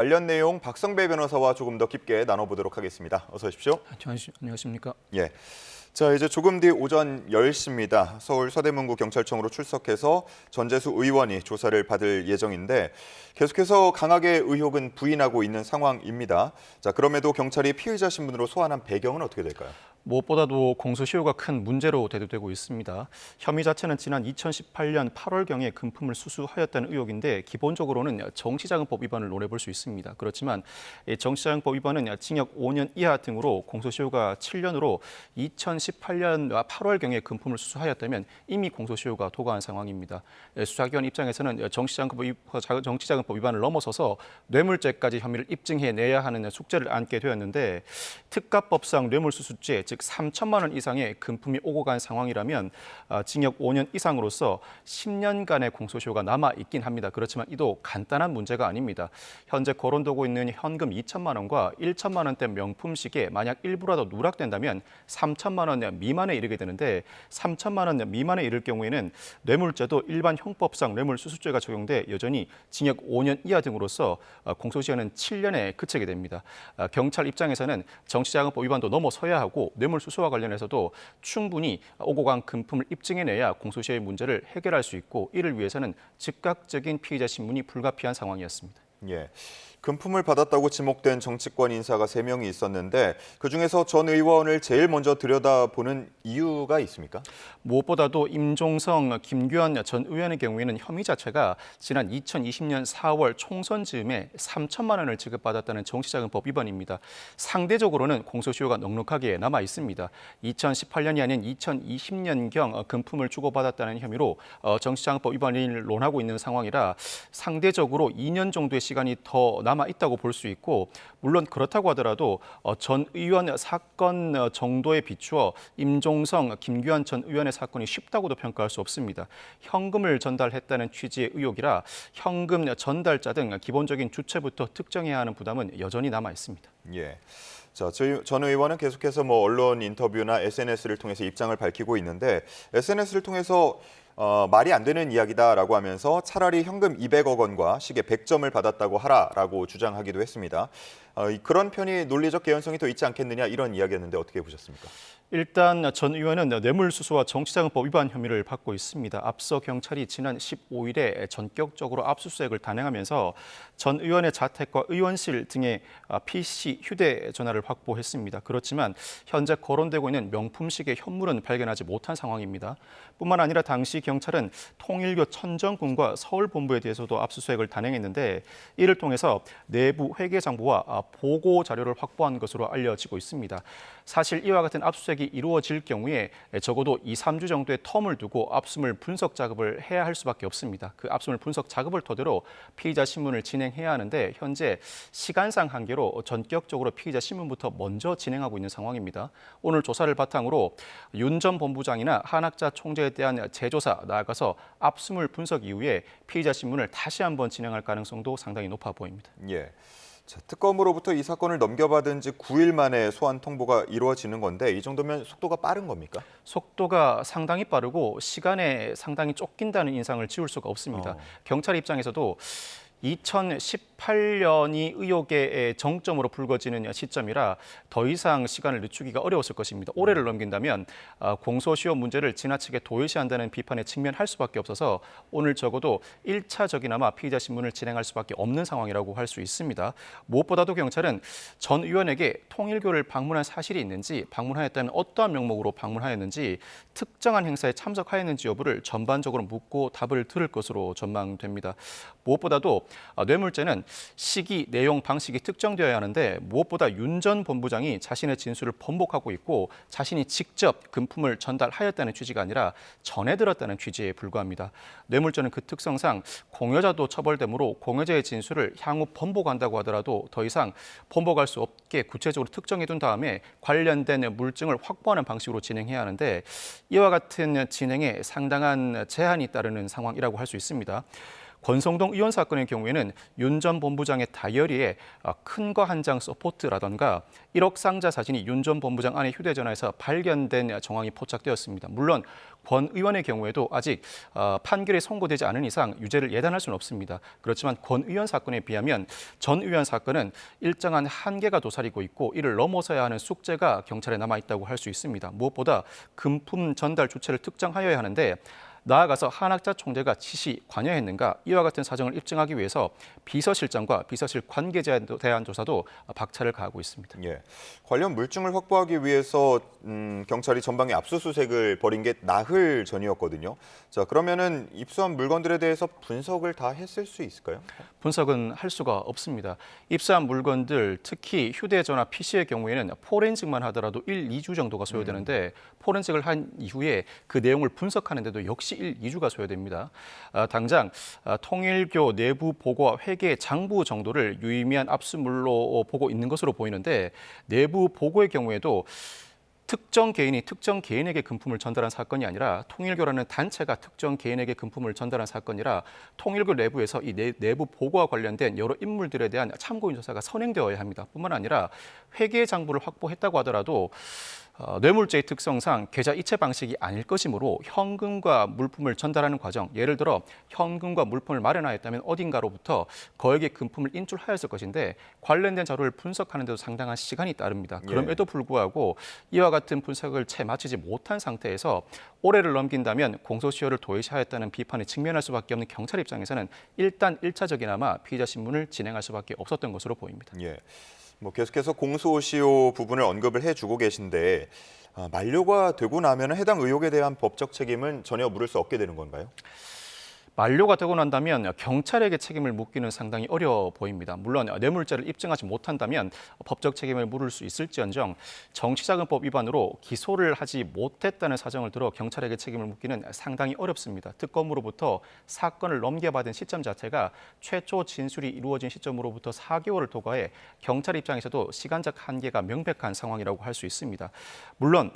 관련 내용 박성배 변호사와 조금 더 깊게 나눠보도록 하겠습니다. 어서 오십시오. 안녕하십니까? 예. 자, 이제 조금 뒤 오전 10시입니다. 서울 서대문구 경찰청으로 출석해서 전재수 의원이 조사를 받을 예정인데 계속해서 강하게 의혹은 부인하고 있는 상황입니다. 자, 그럼에도 경찰이 피의자 신분으로 소환한 배경은 어떻게 될까요? 무엇보다도 공소시효가 큰 문제로 대두되고 있습니다. 혐의 자체는 지난 2018년 8월경에 금품을 수수하였다는 의혹인데 기본적으로는 정치자금법 위반을 논해볼 수 있습니다. 그렇지만 정치자금법 위반은 징역 5년 이하 등으로 공소시효가 7년으로 2018년 8월경에 금품을 수수하였다면 이미 공소시효가 도과한 상황입니다. 수사기관 입장에서는 정치자금법 위반을 넘어서서 뇌물죄까지 혐의를 입증해내야 하는 숙제를 안게 되었는데 특가법상 뇌물수수죄 즉 3천만 원 이상의 금품이 오고 간 상황이라면 징역 5년 이상으로서 10년간의 공소시효가 남아 있긴 합니다. 그렇지만 이도 간단한 문제가 아닙니다. 현재 거론되고 있는 현금 2천만 원과 1천만 원대 명품 시계 만약 일부라도 누락된다면 3천만 원 미만에 이르게 되는데 3천만 원 미만에 이를 경우에는 뇌물죄도 일반 형법상 뇌물수수죄가 적용돼 여전히 징역 5년 이하 등으로서 공소시효는 7년에 그치게 됩니다. 경찰 입장에서는 정치자금법 위반도 넘어서야 하고 뇌물수수와 관련해서도 충분히 오고 간 금품을 입증해내야 공소시효의 문제를 해결할 수 있고 이를 위해서는 즉각적인 피의자 신문이 불가피한 상황이었습니다. 예. 금품을 받았다고 지목된 정치권 인사가 3명이 있었는데 그중에서 전 의원을 제일 먼저 들여다보는 이유가 있습니까? 무엇보다도 임종성, 김규현 전 의원의 경우에는 혐의 자체가 지난 2020년 4월 총선 즈음에 3천만 원을 지급받았다는 정치자금법 위반입니다. 상대적으로는 공소시효가 넉넉하게 남아 있습니다. 2018년이 아닌 2020년경 금품을 주고받았다는 혐의로 정치자금법 위반을 논하고 있는 상황이라 상대적으로 2년 정도의 시간이 더 남아 있다고 볼 수 있고 물론 그렇다고 하더라도 전 의원 사건 정도에 비추어 임종성, 김규현 전 의원의 사건이 쉽다고도 평가할 수 없습니다. 현금을 전달했다는 취지의 의혹이라 현금 전달자 등 기본적인 주체부터 특정해야 하는 부담은 여전히 남아 있습니다. 예. 자, 전 의원은 계속해서 언론 인터뷰나 SNS를 통해서 입장을 밝히고 있는데 SNS를 통해서 말이 안 되는 이야기다라고 하면서 차라리 현금 200억 원과 시계 100점을 받았다고 하라라고 주장하기도 했습니다. 그런 편이 논리적 개연성이 더 있지 않겠느냐 이런 이야기였는데 어떻게 보셨습니까? 일단 전 의원은 뇌물수수와 정치자금법 위반 혐의를 받고 있습니다. 앞서 경찰이 지난 15일에 전격적으로 압수수색을 단행하면서 전 의원의 자택과 의원실 등의 PC, 휴대전화를 확보했습니다. 그렇지만 현재 거론되고 있는 명품시계 현물은 발견하지 못한 상황입니다. 뿐만 아니라 당시 경찰은 통일교 천정군과 서울본부에 대해서도 압수수색을 단행했는데 이를 통해서 내부 회계장부와 보고 자료를 확보한 것으로 알려지고 있습니다. 사실 이와 같은 압수수색이 이루어질 경우에 적어도 2, 3주 정도의 텀을 두고 압수물 분석 작업을 해야 할 수밖에 없습니다. 그 압수물 분석 작업을 토대로 피의자 신문을 진행해야 하는데 현재 시간상 한계로 전격적으로 피의자 신문부터 먼저 진행하고 있는 상황입니다. 오늘 조사를 바탕으로 윤 전 본부장이나 한학자 총재에 대한 재조사 나아가서 압수물 분석 이후에 피의자 신문을 다시 한번 진행할 가능성도 상당히 높아 보입니다. 예. 자, 특검으로부터 이 사건을 넘겨받은 지 9일 만에 소환 통보가 이루어지는 건데 이 정도면 속도가 빠른 겁니까? 속도가 상당히 빠르고 시간에 상당히 쫓긴다는 인상을 지울 수가 없습니다. 경찰 입장에서도 2018년이 의혹의 정점으로 불거지는 시점이라 더 이상 시간을 늦추기가 어려웠을 것입니다. 올해를 넘긴다면 공소시효 문제를 지나치게 도외시한다는 비판에 직면할 수밖에 없어서 오늘 적어도 1차적이나마 피의자 신문을 진행할 수밖에 없는 상황이라고 할 수 있습니다. 무엇보다도 경찰은 전 의원에게 통일교를 방문한 사실이 있는지, 방문하였다면 어떠한 명목으로 방문하였는지, 특정한 행사에 참석하였는지 여부를 전반적으로 묻고 답을 들을 것으로 전망됩니다. 무엇보다도 뇌물죄는 시기, 내용, 방식이 특정되어야 하는데 무엇보다 윤 전 본부장이 자신의 진술을 번복하고 있고 자신이 직접 금품을 전달하였다는 취지가 아니라 전해들었다는 취지에 불과합니다. 뇌물죄는 그 특성상 공여자도 처벌되므로 공여자의 진술을 향후 번복한다고 하더라도 더 이상 번복할 수 없게 구체적으로 특정해둔 다음에 관련된 물증을 확보하는 방식으로 진행해야 하는데 이와 같은 진행에 상당한 제한이 따르는 상황이라고 할 수 있습니다. 권성동 의원 사건의 경우에는 윤 전 본부장의 다이어리에 큰 거 한 장 서포트라던가 1억 상자 사진이 윤 전 본부장 안의 휴대전화에서 발견된 정황이 포착되었습니다. 물론 권 의원의 경우에도 아직 판결이 선고되지 않은 이상 유죄를 예단할 수는 없습니다. 그렇지만 권 의원 사건에 비하면 전 의원 사건은 일정한 한계가 도사리고 있고 이를 넘어서야 하는 숙제가 경찰에 남아있다고 할 수 있습니다. 무엇보다 금품 전달 주체를 특정하여야 하는데 나아가서 한학자 총재가 지시 관여했는가 이와 같은 사정을 입증하기 위해서 비서실장과 비서실 관계자에 대한 조사도 박차를 가하고 있습니다. 예, 관련 물증을 확보하기 위해서 경찰이 전방에 압수수색을 벌인 게 나흘 전이었거든요. 자, 그러면은 입수한 물건들에 대해서 분석을 다 했을 수 있을까요? 분석은 할 수가 없습니다. 입수한 물건들, 특히 휴대전화 PC의 경우에는 포렌식만 하더라도 1, 2주 정도가 소요되는데 포렌식을 한 이후에 그 내용을 분석하는데도 역시 1, 2주가 소요됩니다. 당장 통일교 내부 보고와 회계 장부 정도를 유의미한 압수물로 보고 있는 것으로 보이는데 내부 보고의 경우에도 특정 개인이 특정 개인에게 금품을 전달한 사건이 아니라 통일교라는 단체가 특정 개인에게 금품을 전달한 사건이라 통일교 내부에서 이 내부 보고와 관련된 여러 인물들에 대한 참고인 조사가 선행되어야 합니다. 뿐만 아니라 회계 장부를 확보했다고 하더라도 뇌물죄의 특성상 계좌 이체 방식이 아닐 것이므로 현금과 물품을 전달하는 과정, 예를 들어 현금과 물품을 마련하였다면 어딘가로부터 거액의 금품을 인출하였을 것인데 관련된 자료를 분석하는 데도 상당한 시간이 따릅니다. 그럼에도 불구하고 이와 같은 분석을 채 마치지 못한 상태에서 올해를 넘긴다면 공소시효를 도외시하였다는 비판에 직면할 수밖에 없는 경찰 입장에서는 일단 1차적이나마 피의자 신문을 진행할 수밖에 없었던 것으로 보입니다. 예. 뭐 계속해서 공소시효 부분을 언급을 해주고 계신데 만료가 되고 나면 해당 의혹에 대한 법적 책임은 전혀 물을 수 없게 되는 건가요? 만료가 되고 난다면 경찰에게 책임을 묻기는 상당히 어려워 보입니다. 물론 뇌물죄를 입증하지 못한다면 법적 책임을 물을 수 있을지언정 정치자금법 위반으로 기소를 하지 못했다는 사정을 들어 경찰에게 책임을 묻기는 상당히 어렵습니다. 특검으로부터 사건을 넘겨받은 시점 자체가 최초 진술이 이루어진 시점으로부터 4개월을 도과해 경찰 입장에서도 시간적 한계가 명백한 상황이라고 할 수 있습니다. 물론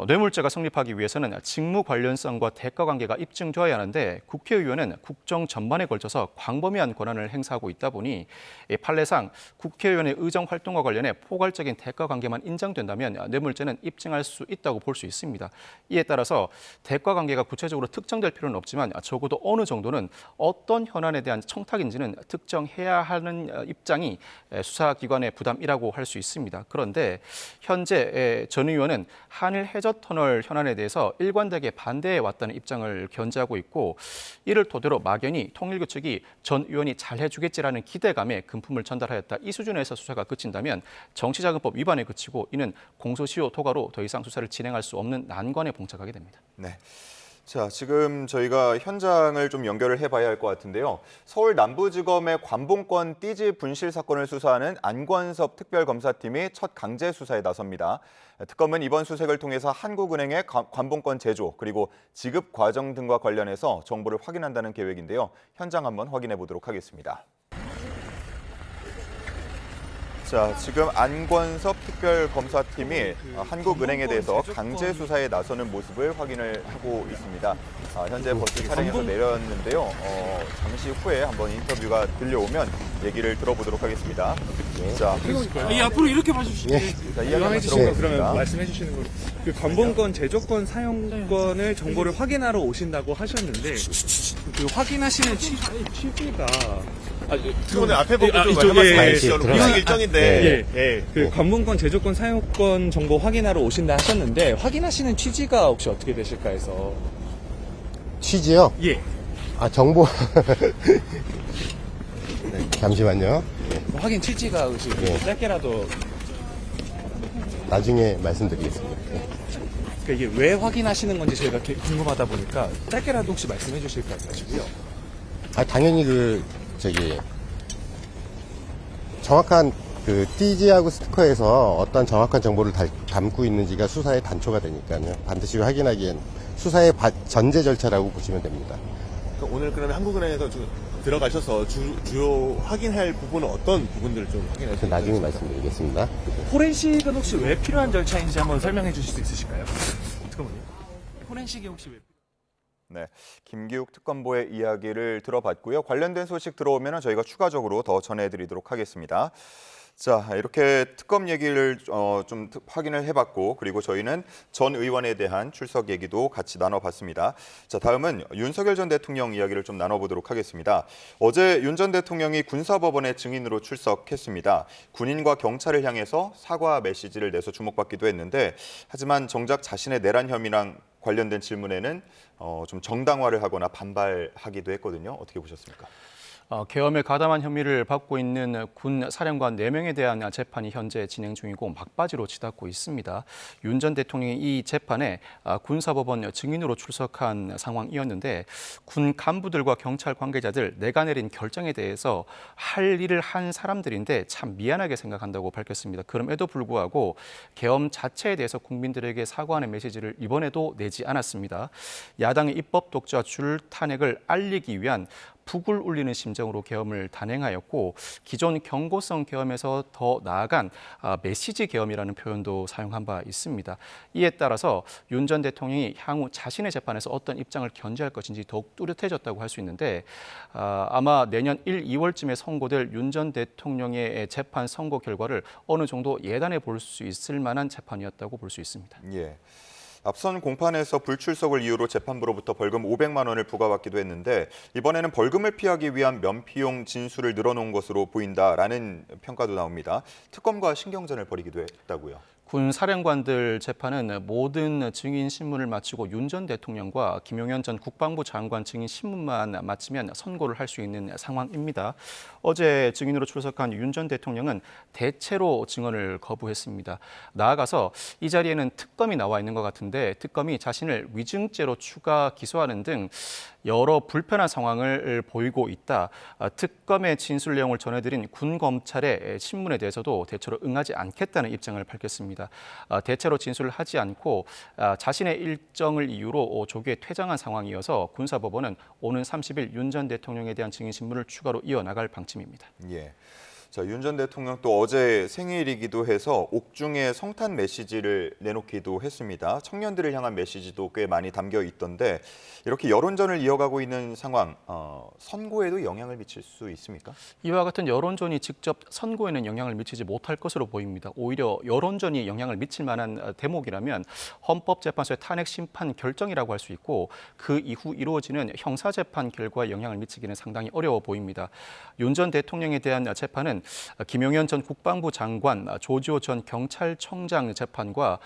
뇌물죄가 성립하기 위해서는 직무 관련성과 대가 관계가 입증되어야 하는데 국회의원은 국정 전반에 걸쳐서 광범위한 권한을 행사하고 있다 보니 판례상 국회의원의 의정 활동과 관련해 포괄적인 대가 관계만 인정된다면 뇌물죄는 입증할 수 있다고 볼 수 있습니다. 이에 따라서 대가 관계가 구체적으로 특정될 필요는 없지만 적어도 어느 정도는 어떤 현안에 대한 청탁인지는 특정해야 하는 입장이 수사기관의 부담이라고 할 수 있습니다. 그런데 현재 전 의원은 한일 해저터널 현안에 대해서 일관되게 반대해 왔다는 입장을 견지하고 있고 이를 토대로 막연히 통일교 측이 전 의원이 잘해주겠지라는 기대감에 금품을 전달하였다. 이 수준에서 수사가 그친다면 정치자금법 위반에 그치고 이는 공소시효 도과로 더 이상 수사를 진행할 수 없는 난관에 봉착하게 됩니다. 네. 자, 지금 저희가 현장을 좀 연결을 해봐야 할 것 같은데요. 서울 남부지검의 관봉권 띠지 분실 사건을 수사하는 안권섭 특별검사팀이 첫 강제 수사에 나섭니다. 특검은 이번 수색을 통해서 한국은행의 관봉권 제조 그리고 지급 과정 등과 관련해서 정보를 확인한다는 계획인데요. 현장 한번 확인해 보도록 하겠습니다. 자, 지금 안권섭 특별검사팀이 한국은행에 대해서 강제 수사에 나서는 모습을 확인을 하고 있습니다. 현재 버스 차량에서 내렸는데요. 잠시 후에 한번 인터뷰가 들려오면 얘기를 들어보도록 하겠습니다. 자, 앞으로 이렇게 봐주시죠. 자, 이야기 한번 들어보겠습니다. 그러면 말씀해 주시는 거. 그 관봉권 제조권 사용권을 정보를 확인하러 오신다고 하셨는데 그 확인하시는 취지가 그거는 앞에 보고 좀 이쪽에 이행 일정인데 그 관봉권 제조권 사용권 정보 확인하러 오신다 하셨는데 확인하시는 취지가 혹시 어떻게 되실까 해서. 취지요? 예. 정보. 네, 잠시만요. 확인 취지가 혹시 짧게라도. 나중에 말씀드리겠습니다. 그러니까 이게 왜 확인하시는 건지 저희가 궁금하다 보니까 짧게라도 혹시 말씀해 주실까 해가지고요. 당연히 정확한 띠지하고 스티커에서 어떤 정확한 정보를 담고 있는지가 수사의 단초가 되니까요. 반드시 확인하기엔 수사의 전제 절차라고 보시면 됩니다. 그러니까 오늘 그러면 한국은행에서 들어가셔서 주요 확인할 부분은 어떤 부분들을 좀 확인하실 수 나중에 있을까요? 말씀드리겠습니다. 포렌식은 혹시 왜 필요한 절차인지 한번 설명해 주실 수 있으실까요? 잠깐만요. 포렌식이 혹시 왜 네, 김기욱 특검보의 이야기를 들어봤고요. 관련된 소식 들어오면 저희가 추가적으로 더 전해드리도록 하겠습니다. 자, 이렇게 특검 얘기를 좀 확인을 해봤고, 그리고 저희는 전 의원에 대한 출석 얘기도 같이 나눠봤습니다. 자, 다음은 윤석열 전 대통령 이야기를 좀 나눠보도록 하겠습니다. 어제 윤 전 대통령이 군사법원에 증인으로 출석했습니다. 군인과 경찰을 향해서 사과 메시지를 내서 주목받기도 했는데, 하지만 정작 자신의 내란 혐의랑 관련된 질문에는 좀 정당화를 하거나 반발하기도 했거든요. 어떻게 보셨습니까? 계엄에 가담한 혐의를 받고 있는 군 사령관 4명에 대한 재판이 현재 진행 중이고 막바지로 치닫고 있습니다. 윤 전 대통령이 이 재판에 군사법원 증인으로 출석한 상황이었는데 군 간부들과 경찰 관계자들 내가 내린 결정에 대해서 할 일을 한 사람들인데 참 미안하게 생각한다고 밝혔습니다. 그럼에도 불구하고 계엄 자체에 대해서 국민들에게 사과하는 메시지를 이번에도 내지 않았습니다. 야당의 입법 독자 줄 탄핵을 알리기 위한 북을 울리는 심정으로 계엄을 단행하였고 기존 경고성 계엄에서 더 나아간 메시지 계엄이라는 표현도 사용한 바 있습니다. 이에 따라서 윤 전 대통령이 향후 자신의 재판에서 어떤 입장을 견지할 것인지 더욱 뚜렷해졌다고 할 수 있는데 아마 내년 1, 2월쯤에 선고될 윤 전 대통령의 재판 선고 결과를 어느 정도 예단해 볼 수 있을 만한 재판이었다고 볼 수 있습니다. 예. 앞선 공판에서 불출석을 이유로 재판부로부터 벌금 500만 원을 부과받기도 했는데 이번에는 벌금을 피하기 위한 면피용 진술을 늘어놓은 것으로 보인다라는 평가도 나옵니다. 특검과 신경전을 벌이기도 했다고요. 군 사령관들 재판은 모든 증인 신문을 마치고 윤 전 대통령과 김용현 전 국방부 장관 증인 신문만 마치면 선고를 할 수 있는 상황입니다. 어제 증인으로 출석한 윤 전 대통령은 대체로 증언을 거부했습니다. 나아가서 이 자리에는 특검이 나와 있는 것 같은데 특검이 자신을 위증죄로 추가 기소하는 등 여러 불편한 상황을 보이고 있다. 특검의 진술 내용을 전해드린 군 검찰의 신문에 대해서도 대체로 응하지 않겠다는 입장을 밝혔습니다. 대체로 진술을 하지 않고 자신의 일정을 이유로 조기에 퇴장한 상황이어서 군사법원은 오는 30일 윤 전 대통령에 대한 증인 신문을 추가로 이어나갈 방침입니다. 예. 자, 윤 전 대통령 또 어제 생일이기도 해서 옥중에 성탄 메시지를 내놓기도 했습니다. 청년들을 향한 메시지도 꽤 많이 담겨 있던데 이렇게 여론전을 이어가고 있는 상황, 선고에도 영향을 미칠 수 있습니까? 이와 같은 여론전이 직접 선고에는 영향을 미치지 못할 것으로 보입니다. 오히려 여론전이 영향을 미칠 만한 대목이라면 헌법재판소의 탄핵 심판 결정이라고 할 수 있고 그 이후 이루어지는 형사재판 결과에 영향을 미치기는 상당히 어려워 보입니다. 윤 전 대통령에 대한 재판은 김용현 전 국방부 장관, 조지호 전 경찰청장 재판과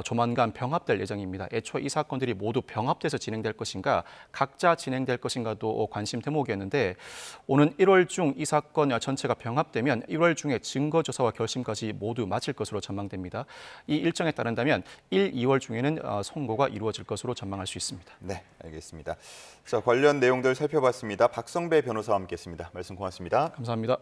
조만간 병합될 예정입니다. 애초에 이 사건들이 모두 병합돼서 진행될 것인가, 각자 진행될 것인가도 관심 대목이었는데 오는 1월 중 이 사건 전체가 병합되면 1월 중에 증거조사와 결심까지 모두 마칠 것으로 전망됩니다. 이 일정에 따른다면 1, 2월 중에는 선고가 이루어질 것으로 전망할 수 있습니다. 네, 알겠습니다. 자, 관련 내용들 살펴봤습니다. 박성배 변호사와 함께했습니다. 말씀 고맙습니다. 감사합니다.